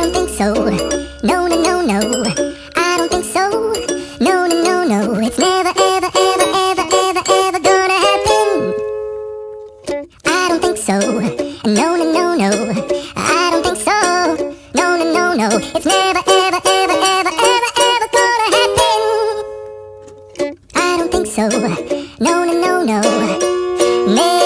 don't think so. No, no, no, no. I don't think so. No, no, no, no. It's never, ever, ever, ever, ever, ever gonna happen. I don't think so. No, no, no, no. I don't think so. No, no, no, no. It's never, ever, ever, ever, ever, ever gonna happen. I don't think so. No, no, no, no. Never.